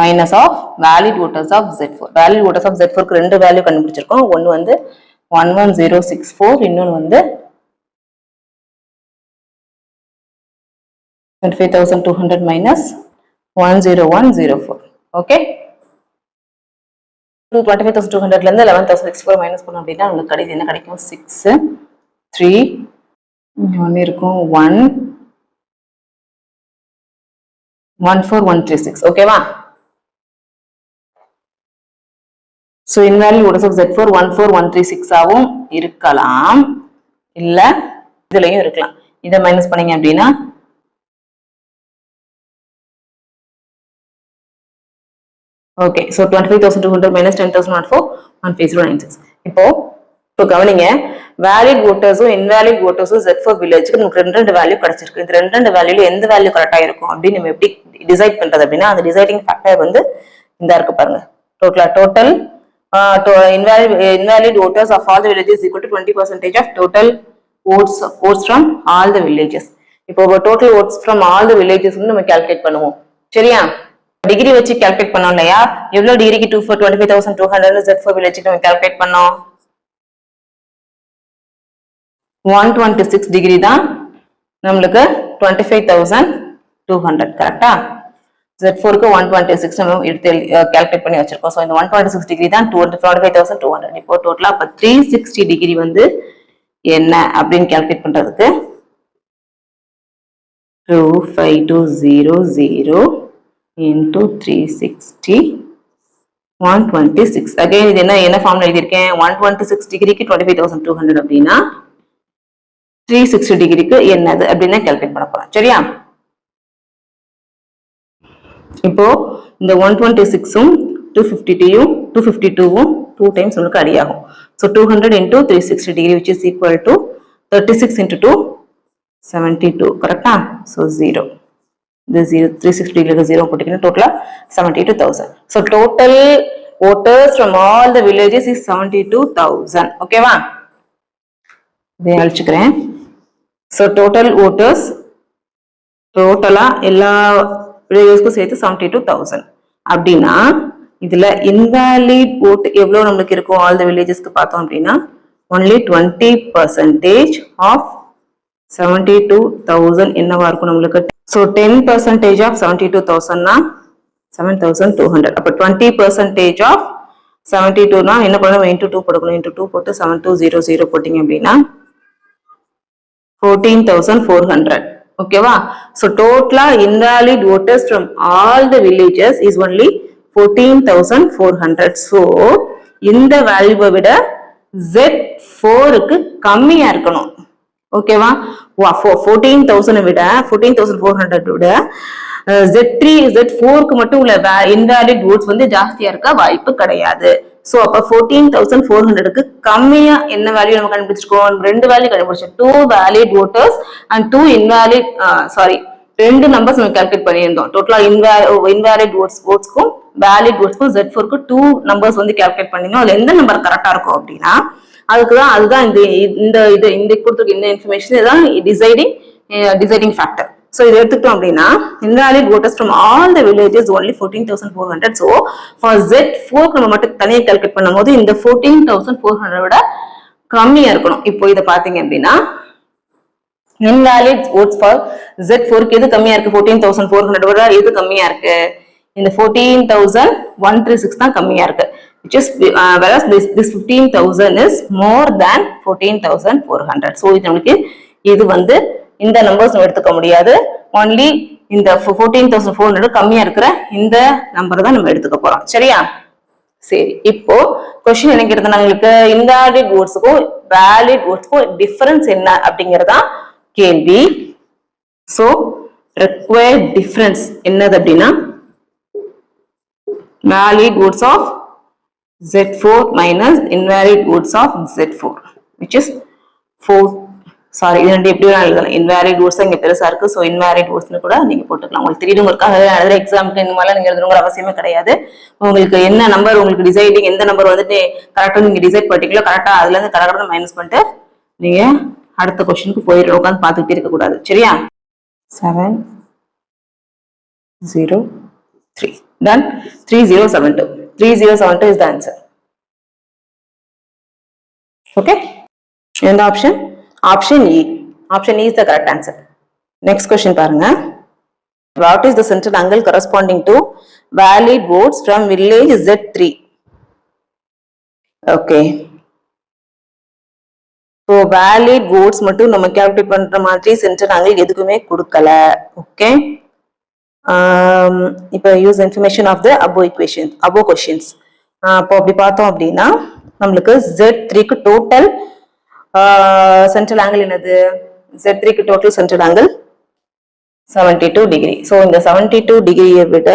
minus of valid waters of Z4. Valid waters of Z4க்கு ரெண்டு வேல்யூ கண்டுபிடிச்சிருக்கோம். ஒன்னு வந்து 11064, இன்னொன்னு வந்து 25,200 minus 10104. ஓகே, 25,200 இருந்து 11,064 மைனஸ் பண்ணோம் அப்படின்னா உங்களுக்கு கிடைக்கும் என்ன கிடைக்கும் 6 3 ஒன்னு இருக்கும் 1 14136. ஓகேவா? So invalid waters of Z4 14136 ஆகவும் இருக்கலாம், இல்ல இதுலயும் இருக்கலாம். இதை மைனஸ் பண்ணீங்க அப்படின்னா ஓகே, சோ 25,200 minus 10,004 15096. இப்போ கவனிங்க, வேலிட் வாட்டர்ஸும் இன்வேலிட் வாட்டர்ஸும் Z4 வில்லேஜ்க்கு நமக்கு ரெண்டு வேல்யூ கிடைச்சிருக்கு. இந்த ரெண்டு வேல்யூல எந்த வேல்யூ கரெக்டா இருக்கும் அப்படின்னு நம்ம எப்படி டிசைட் பண்றது அப்படின்னா, அந்த டிசைடிங் ஃபேக்டர் வந்து இந்த இருக்கு பாருங்க. Total invalid voters of all the villages is equal to 20% of total votes from all the villages. இப்போ total votes from all the villages நம்ம கால்குலேட் பண்ணுவோம். சரியா? டிகிரி வச்சு கால்குலேட் பண்ணோம் இல்லையா? எவ்வளவு டிகிரிக்கு 25,200 Z4 வில்லேஜ் நம்ம கால்குலேட் பண்ணோம்? 126 டிகிரி தான் நம்மளுக்கு 25,200 கரெக்டா? Z4 க்கு 126 நம்ம எடுத்து கால்குலேட் பண்ணி வச்சிருக்கோம். சோ இந்த 126 டிகிரி தான் 25,200. இப்போ டோட்டலா அப்ப 360 டிகிரி வந்து என்ன அப்படின்னு கால்குலேட் பண்றதுக்கு 25200 into 360 126. அகைன் இது என்ன ஃபார்முலா எழுதியிருக்கேன்? 126 டிகிரிக்கு 25,200 அப்படின்னா 360 டிகிரிக்கு என்னது அப்படின்னு கால்குலேட் பண்ண போறோம். சரியா? இப்போ இந்த 126ம் 252ம் 2 டைம்ஸ் உங்களுக்கு அடி ஆகும். So 200 into 360 degree which is equal to 36 into 2 72 கரெக்டா? So 0. The 360 degree 0 போட்டீங்கன்னா டோட்டலா 72,000. So total voters from all the villages is 72,000. ஓகேவா? இதை அழிச்சுக்கிறேன். So total voters டோட்டலா எல்லா வில்லேஜஸ்க்கும் சேர்த்து 72,000. அப்படின்னா இதுல invalid vote எவ்வளவு நம்மளுக்கு இருக்கும்? all the villagesக்கு பார்த்தோம் அப்படின்னா only 20% of 72,000 என்னவா இருக்கும் நம்மளுக்கு? So 10% of 72,000 னா 7,200. அப்ப 20% of 72 னா என்ன பண்ணணும்? into 2 போடணும். into 2 போட்டு 7200 போட்டீங்க அப்படின்னா 14,400. ஓகேவா? So total invalid voters from all the villages is only 14,400. So இந்த வேல்யூவை விட Z4 க்கு கம்மியா இருக்கணும். ஓகேவா? 14,000 விட 14,400 விட Z3 Z4 க்கு மட்டும் உள்ள invalid votes வந்து ஜாஸ்தியா இருக்க வாய்ப்பு கிடையாது. சோ அப்ப 14,400 க்கு கம்மியா என்ன வேல்யூ நம்ம கண்டுபிடிச்சிருக்கோம்? ரெண்டு வேல்யூ கண்டுபிடிச்சோம். 2 valid voters and 2 invalid ரெண்டு நம்பர்ஸ் நம்ம கால்குலேட் பண்ணியிருந்தோம். டோட்டலா invalid votes-க்கும் valid votes-க்கும் Z4 க்கு 2 நம்பர்ஸ் வந்து கால்குலேட் பண்ணிருந்தோம். அதுல எந்த நம்பர் கரெக்டா இருக்கும் அப்படின்னா அதுதான் இந்த கொடுத்துருக்க இந்த இன்ஃபர்மேஷன் இதுதான் டிசைடிங் ஃபேக்டர். So இதை எடுத்துக்கிட்டோம் அப்படின்னா invalid voters from all the villages only 14,400. So for Z4 நம்ம மட்டும் தனியாக கால்குலேட் பண்ணும்போது இந்த 14,400 விட கம்மியா இருக்கணும். இப்போ இதை பாத்தீங்க அப்படின்னா invalid votes for Z4 க்கு எது கம்மியா இருக்கு? 14,400 விட எது கம்மியா இருக்கு? இந்த 14,136 தான் கம்மியா இருக்கு. Which is whereas this 15,000 is more than 14,400. So இது நமக்கு இது வந்து இந்த நம்பர்ஸ் நம்ம எடுத்துக்க முடியாது. only இந்த 14,400 கம்மியா இருக்கிற இந்த நம்பர் தான் நம்ம எடுத்துக்க போறோம். சரியா? சரி, இப்போ क्वेश्चन என்ன கேட்டது? உங்களுக்கு invalid votes-க்கும் valid votes-க்கும் டிஃபரன்ஸ் என்ன அப்படிங்கறதா கேள்வி. சோ required difference என்னது அப்படின்னா valid votes of Z4 minus invalid votes of Z4 which is 4. Sorry, இது ரெண்டு எப்படி எழுதலாம்? invalid votes இங்க பெருசா இருக்கு. சோ invalid votes கூட நீங்க போட்டுக்கலாம். உங்களுக்கு தெரியுதுங்கிறதுக்காக எழுதுற எக்ஸாமுக்கு இந்த மாதிரி நீங்க எழுதணுங்கிற அவசியமே கிடையாது. உங்களுக்கு என்ன நம்பர் உங்களுக்கு டிசைடிங் எந்த நம்பர் வந்துட்டு கரெக்டா நீங்க டிசைட் பண்ணிட்டீங்களோ கரெக்டா அதுல இருந்து கரெக்டா மைனஸ் பண்ணிட்டு நீங்க அடுத்த क्वेश्चनக்கு போயிட்டு உட்கார்ந்து பார்த்துட்டே இருக்க கூடாது. சரியா? 703 done. 3072 is the answer. Okay, and option E is the correct answer. Next question பாருங்க. What is the central angle corresponding to valid votes from village Z3? Okay, so valid votes மட்டும் நம்ம கால்குலேட் பண்ற மாதிரி central angle எதுக்குமே கொடுக்கல. Okay, இப்போ use information of the above questions. அப்போ அப்படி பார்த்தோம் அப்படின்னா நம்மளுக்கு Z3 க்கு டோட்டல் சென்ட்ரல் ஆங்கிள் என்னது? Z3 க்கு total central angle 72 degree. So இந்த 72 டிகிரியை விட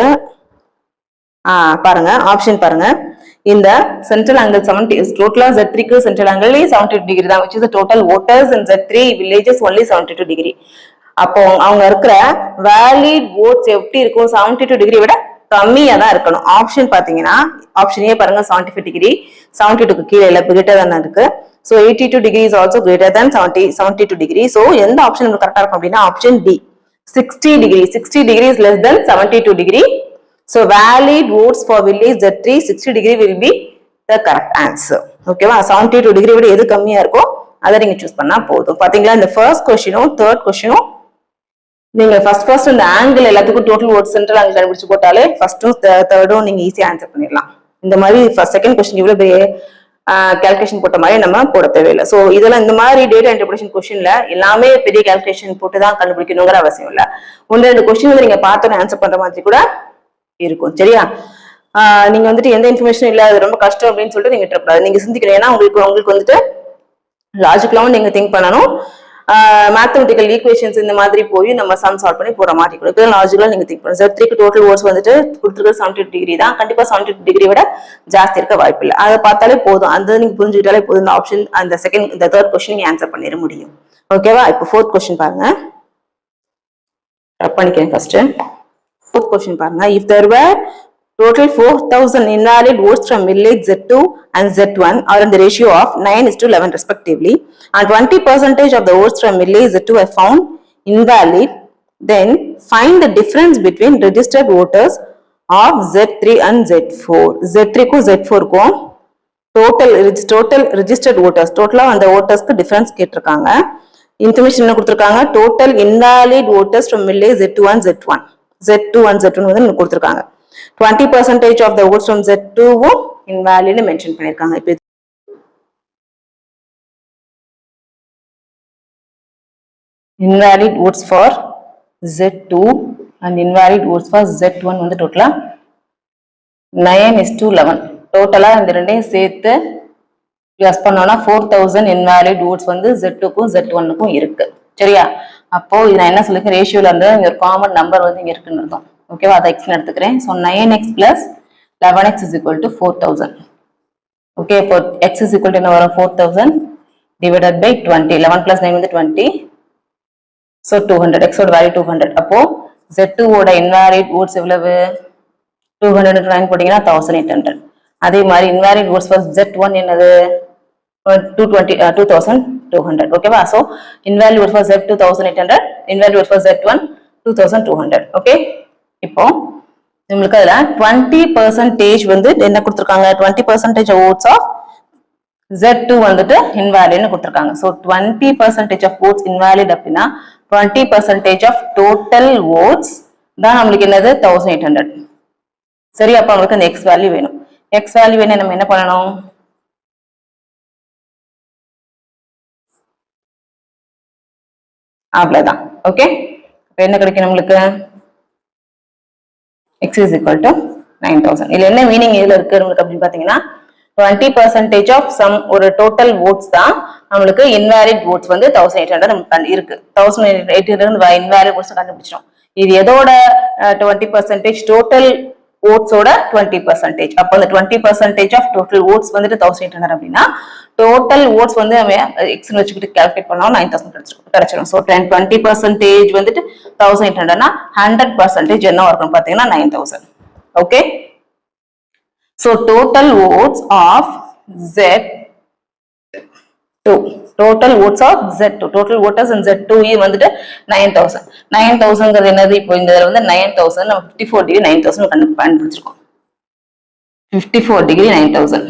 பாருங்க ஆப்ஷன் பாருங்க. இந்த சென்ட்ரல் ஆங்கிள் 70 டோட்டலா Z3 க்கு சென்ட்ரல் ஆங்கிள் 72 டிகிரி தான், which is the total voters in Z3 villages only 72 degree. அப்போ அவங்க இருக்கிற வேலிட் votes எப்படி இருக்கும்? 72 டிகிரி விட கம்மியா தான் இருக்கணும். ஆப்ஷன் பாத்தீங்கன்னா ஆப்ஷன் ஏ பாருங்க 75 டிகிரி, 72 க்கு கீழே இல்ல, கிரேட்டர் தான் இருக்கு. So 82 degree is also greater than 72 degree. So எந்த ஆப்ஷன் நமக்கு கரெக்டா இருக்கும் அப்படின்னா option D 60 degree. 60 degree is less than 72 degree. So valid votes for village Z3 60 degree will be the correct answer. ஓகேவா 72 degree விட எது கம்மியா இருக்கோ அதை நீங்க சூஸ் பண்ணா போதும். பாத்தீங்களா இந்த ஃபர்ஸ்ட் கொஸ்டினும் தேர்ட் கொஸ்டினும் நீங்க ஃபர்ஸ்ட் இந்த ஆங்கிள் எல்லாத்துக்கும் டோட்டல் ஓட் சென்ட்ரல் ஆங்கிள் கண்டுபிடிச்சு போட்டாலே ஃபர்ஸ்டும் தேர்டும் நீங்க ஈஸியா ஆன்சர் பண்ணிடலாம். இந்த மாதிரி செகண்ட் கொஸ்டின் இவ்வளவு பெரிய கால்குலேஷன் போட்ட மாதிரி நம்ம போட தேவையில்லை. ஸோ இதெல்லாம் இந்த மாதிரி டேட்டா இன்டர்பிரேஷன் கொஸ்டின்ல எல்லாமே பெரிய கால்குலேஷன் போட்டு தான் கண்டுபிடிக்கணுங்கிற அவசியம் இல்லை. ஒன்று ரெண்டு கொஸ்டின் வந்து நீங்க பார்த்தோன்னு ஆன்சர் பண்ற மாதிரி கூட இருக்கும். சரியா? நீங்க வந்துட்டு எந்த இன்ஃபர்மேஷன் இல்லை அது ரொம்ப கஷ்டம் அப்படின்னு சொல்லிட்டு நீங்க விட்டுறக்கூடாது. நீங்க சிந்திக்கணும். ஏன்னா உங்களுக்கு வந்துட்டு லாஜிக்கலாவும் நீங்க திங்க் பண்ணணும். மேத்தமெட்டிக்கல் ஈக்குவேஷன்ஸ் இந்த மாதிரி போய் நம்ம சம் சால்வ் பண்ணி போற மாதிரி இருக்கும். இப்போ லாஜிக்கலா நீங்க திங்க் பண்ணணும். Z3க்கு டோட்டல் ஓட்ஸ் வந்துட்டு கொடுத்துருக்க 72 டிகிரி தான். கண்டிப்பா 72 டிகிரி விட ஜாஸ்தி இருக்க வாய்ப்பு இல்லை. அதை பார்த்தாலே போதும். அந்த நீங்க புரிஞ்சுக்கிட்டாலே போதும். இந்த ஆப்ஷன் அந்த செகண்ட் இந்த தேர்ட் கொஸ்டின் நீங்க ஆன்சர் பண்ணிட முடியும். ஓகேவா? இப்போ ஃபோர்த் கொஸ்டின் பாருங்க. ரப் பண்ணிக்கிறேன் ஃபர்ஸ்ட். ஃபோர்த் கொஸ்டின் பாருங்க. If there were total 4000 invalid votes from village Z2 and Z1 are in the ratio of 9:11 respectively, and 20% of the votes from village Z2 are found invalid, then find the difference between registered voters of Z3 and Z4. Z3 க்கும் Z4 க்கும் total registered voters டோட்டலா அந்த votersக்கு difference கேட்டிருக்காங்க. Information என்ன கொடுத்திருக்காங்க? total invalid voters from village Z2 and Z1 வந்து கொடுத்திருக்காங்க. 20% of the votes from Z2 invalid mention பண்ணிருக்காங்க. இப்போ invalid votes for Z2 and invalid votes for Z1 வந்து டோட்டலா 9:11. டோட்டலா இந்த ரெண்டையும் சேர்த்து பிளஸ் பண்ணோம்னா 4000 invalid votes வந்து Z2க்கும் Z1க்கும் இருக்கு. சரியா? அப்போ இது நான் என்ன சொல்லிருக்கேன்? ரேஷியோல இருந்து இங்க ஒரு காமன் நம்பர் வந்து இங்க இருக்குன்னு அர்த்தம். ஓகேவா? அதை எக்ஸ் எடுத்துக்கிறேன். So 9x plus 11x is equal to 4000. Okay, இப்போ x is equal to என்ன வரும்? 4000 divided by 20. 11 plus 9 வந்து 20. ஸோ 200. x ஓட வேல்யூ 200. அப்போ Z2 ஓட invalid votes எவ்வளவு? 200 9 போட்டீங்கன்னா 1800. அதே மாதிரி invalid votes for Z1 என்னது? 2200. ஓகேவா? So invalid votes for Z2 1800, invalid votes for Z1 2200. Okay, இப்போ உங்களுக்கு அதுல 20% வந்து என்ன கொடுத்திருக்காங்க? 20% votes of Z2 வந்துட்டு invalid கொடுத்திருக்காங்க. So 20% of votes invalid அப்படின்னா 20% of total votes தான் நம்மளுக்கு என்னது? 1800. சரி, அப்ப நம்மளுக்கு அந்த எக்ஸ் வேல்யூ வேணும். எக்ஸ் வேல்யூ வேணும், நம்ம என்ன பண்ணணும்? அவ்வளவுதான். ஓகே, என்ன கிடைக்கும் நம்மளுக்கு? x is equal to 9000. இதுல என்ன மீனிங் இதுல இருக்கு நம்மளுக்கு அப்படின்னு பாத்தீங்கன்னா 20% of some ஒரு டோட்டல் votes தான் நம்மளுக்கு invalid votes வந்து 1800 நமக்கு இருக்கு. 1800 invalid votes கண்டுபிடிச்சோம். இது எதோட 20% டோட்டல் votes-ஓட 20%. அப்போ அந்த 20% of total votes வந்துட்டு 1800 அப்படின்னா டோட்டல் votes வந்து நம்ம x ன்னு வச்சுக்கிட்டு கால்குலேட் பண்ணோம் 9000 கிடைச்சிடும். ஸோ 20% வந்துட்டு 1800னா 100% என்ன இருக்கும் பாத்தீங்கன்னா 9000. Okay, so total votes of Z2, total votes of Z2, total voters in Z2 வந்துட்டு 9000. 9000ங்கிறது என்னது? இப்போ இந்த வந்து 9000 நம்ம 54 டிகிரி 9000 கண்டுபிடிச்சிருக்கோம். 54 டிகிரி 9000.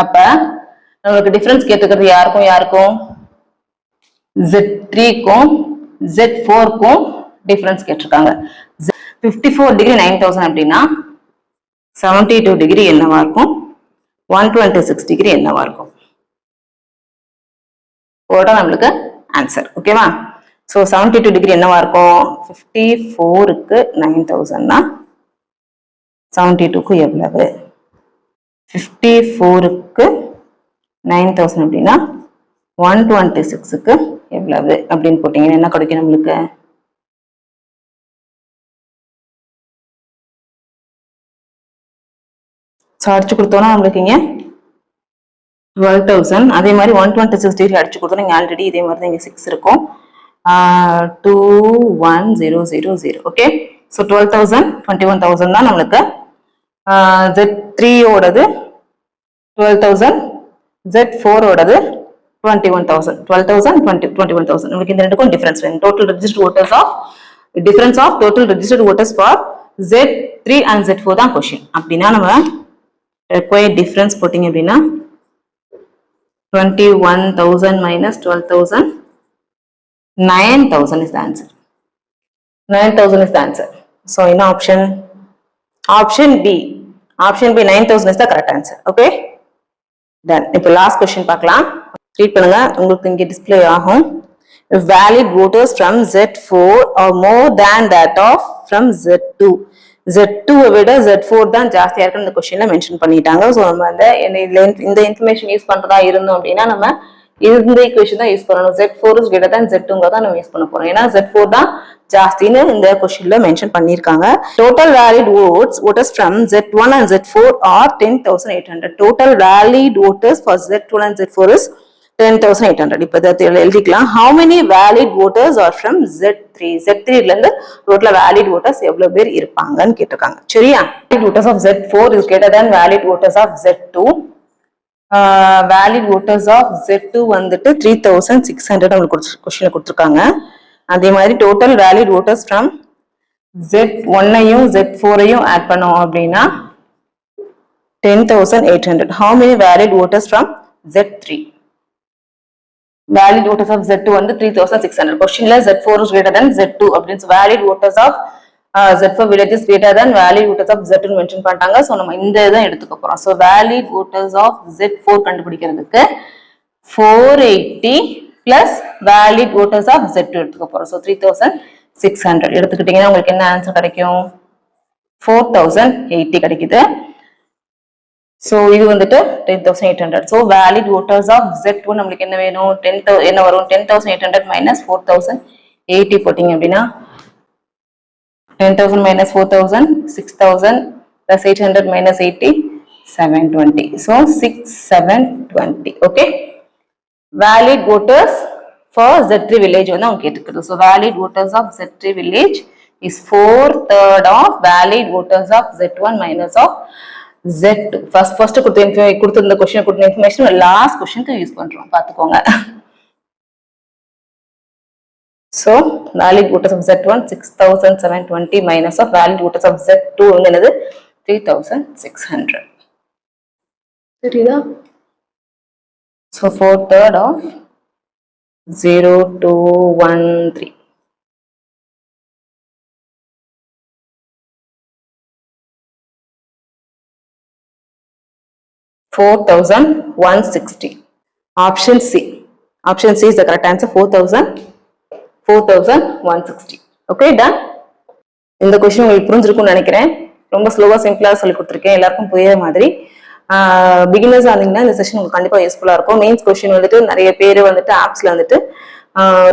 அப்ப நமக்கு டிஃபரன்ஸ் கேட்டுக்கிறது யாருக்கும்? Z3க்கும் Z4க்கும் டிஃபரன்ஸ் கேட்டிருக்காங்க. 54 டிகிரி 9000 அப்படின்னா 72 டிகிரி என்னவா இருக்கும்? 126 டிகிரி என்னவா இருக்கும்? போட நம்மளுக்கு ஆன்சர். ஓகேவா? ஸோ 72 டிகிரி என்னவா இருக்கும்? 54க்கு 9000னா 72க்கு எவ்வளவு? 54க்கு 9000 அப்படின்னா 126க்கு எவ்வளவு அப்படின்னு போட்டீங்கன்னா என்ன கிடைக்கும் நம்மளுக்கு? அடிச்சு கொடுத்தோம்னா நம்மளுக்கு இங்க 12,000. அதே மாதிரி 126 டிகிரி அடிச்சு கொடுத்தோம். நீங்க ஆல்ரெடி இதே மாதிரி தான் இங்க 6 இருக்கும். 21000. ஓகே, ஸோ 12,000 21,000 தான் நம்மளுக்கு Z3 ஓடது 12,000, Z4 ஓடது 21,000. 12,000 21,000 உங்களுக்கு இந்த ரெண்டுக்கும் டிஃபரன்ஸ் வேணும். Total registered voters of difference of total registered voters for Z3 and Z4 தான் கொஸ்டின். அப்படின்னா நம்ம required difference போட்டிங்க அப்படின்னா 21,000 minus 12,000, 9,000 is the answer. 9,000 is the answer. So in option B. Option B, 9,000 is the correct answer. Okay? Done. இப்போ last question பார்க்கலாம். Read பண்ணுங்க, உங்களுக்கு இங்கே display ஆகும். If valid voters from Z4 are more than that of from Z2. Z2 விட Z4 தான் ஜாஸ்தியா இருக்குன்னு இந்த கொஸ்டின்ல மென்ஷன் பண்ணிட்டாங்க. ஸோ நம்ம இந்த இன்ஃபர்மேஷன் யூஸ் பண்றதா இருந்தோம் அப்படின்னா நம்ம இந்த ஈக்குவேஷன் தான் யூஸ் பண்ணணும். Z4 is greater than Z2 தான் நம்ம யூஸ் பண்ண போறோம். ஏன்னா Z4 தான் ஜாஸ்தின்னு இந்த கொஸ்டின்ல மென்ஷன் பண்ணிருக்காங்க. Total valid voters from Z1 and Z4 are 10,800. Total valid voters for Z1 and Z4 is 10,800. இப்போ எழுதிக்கலாம். How many valid voters are from Z3? Z3 ல இருந்து டோட்டல் valid voters எவ்வளவு பேர் இருப்பாங்கன்னு கேட்டிருக்காங்க. சரியா? Valid voters of Z4 is greater than valid voters of Z2. Valid voters of Z2 வந்துட்டு 3,600 உங்களுக்கு கொஸ்டின்ல கொடுத்திருக்காங்க. அதே மாதிரி total valid voters from Z1 ஐயும் Z4 ஐயும் ஆட் பண்ணோம் அப்படின்னா 10,800. How many valid voters from Z3? Valid voters of Z2 வந்து 3,600. கொஸ்டின்ல Z4 is greater than Z2 அப்படின்னு valid voters of Z4 village is greater than valid voters of Z2 mention பண்ணிட்டாங்க. So நம்ம இந்த இதான் எடுத்துக்க போறோம். So valid voters of Z4 கண்டுபிடிக்கிறதுக்கு 480 plus valid voters of Z2 எடுத்துக்க போறோம். ஸோ 3,600 எடுத்துக்கிட்டீங்கன்னா உங்களுக்கு என்ன ஆன்சர் கிடைக்கும்? 4,080 கிடைக்குது. ஸோ இது வந்துட்டு 10,800. So valid voters of Z2 நம்மளுக்கு என்ன வேணும்? என்ன வரும்? 10,800 minus 4,080 போட்டிங்க அப்படின்னா 10,000 minus 4,000, 6,000 plus 800 minus 80, 720. So 6,720. Okay. Valid voters for Z3 village வந்து அவங்க கேட்டுக்கிறது. So valid voters of Z3 village is 4/3 of valid voters of Z1 minus of Z2. First கொடுத்திருந்த கொஸ்டின் கொடுத்த இன்ஃபர்மேஷன் லாஸ்ட் கொஸ்டினுக்கு யூஸ் பண்றோம், பார்த்துக்கோங்க. So valid voters of Z1 6,720 minus of valid voters of Z2 வந்து என்னது? 3,600. சரிதா? So 4/3 of 0,213. $4,160. Option C. Option C is the correct answer. 4,160. Okay, done. இந்த question உங்களுக்கு புரிஞ்சிருக்கும்னு நினைக்கிறேன். ரொம்ப ஸ்லோவா சிம்பிளா சொல்லி கொடுத்துருக்கேன், எல்லாருக்கும் புரியுற மாதிரி. பிகினர்ஸ் ஆனீங்கன்னா இந்த செஷன் உங்களுக்கு கண்டிப்பா யூஸ்ஃபுல்லா இருக்கும். மெயின்ஸ் கொஸ்டின் வந்துட்டு நிறைய பேர் வந்துட்டு ஆப்ஸ்ல வந்துட்டு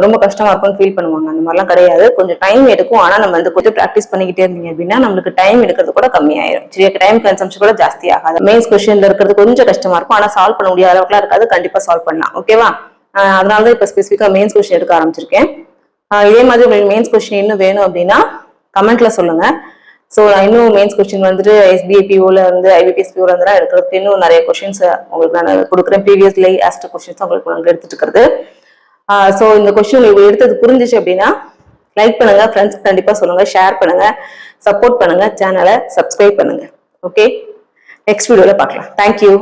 ரொம்ப கஷ்டமா இருக்கும்னு ஃபீல் பண்ணுவாங்க. அந்த மாதிரிலாம் கிடையாது, கொஞ்சம் டைம் எடுக்கும். ஆனா நம்ம வந்து கொஞ்சம் ப்ராக்டிஸ் பண்ணிக்கிட்டே இருந்தீங்க அப்படின்னா நம்மளுக்கு டைம் எடுக்கிறது கூட கம்மியாயிரும். சரி, டைம் கன்சம்ஷன் கூட ஜாஸ்தி ஆகாது. மெயின்ஸ் கொஸ்டின்ல இருக்கிறது கொஞ்சம் கஷ்டமா இருக்கும், ஆனா சால்வ் பண்ண முடியாத அளவுக்குலாம் இருக்காது. கண்டிப்பா சால்வ் பண்ணலாம். ஓகேவா? அதனாலதான் இப்ப ஸ்பெசிஃபிக்கா மெயின்ஸ் கொஸ்டின் எடுக்க ஆரம்பிச்சிருக்கேன். இதே மாதிரி உங்களுக்கு மெயின்ஸ் கொஸ்டின் இன்னும் வேணும் அப்படின்னா கமெண்ட்ல சொல்லுங்க. ஸோ இன்னும் மெயின்ஸ் கொஸ்டின் வந்துட்டு SBIPOல இருந்து IBPS PO இருந்தெல்லாம் எடுக்கிறதுக்கு இன்னும் நிறைய கொஸ்டின்ஸ் உங்களுக்கு நான் கொடுக்குறேன். ப்ரீவியஸ்லி ஆஸ்ட் கொஸ்டின்ஸ் உங்களுக்கு நாங்கள் எடுத்துட்டு இருக்கிறது. ஸோ இந்த கொஸ்டின் உங்களுக்கு எடுத்தது புரிஞ்சிச்சு அப்படின்னா லைக் பண்ணுங்க, ஃப்ரெண்ட்ஸ் கண்டிப்பா சொல்லுங்க, ஷேர் பண்ணுங்க, சப்போர்ட் பண்ணுங்க, சேனலை சப்ஸ்கிரைப் பண்ணுங்க. ஓகே, நெக்ஸ்ட் வீடியோல பார்க்கலாம். தேங்க்யூ.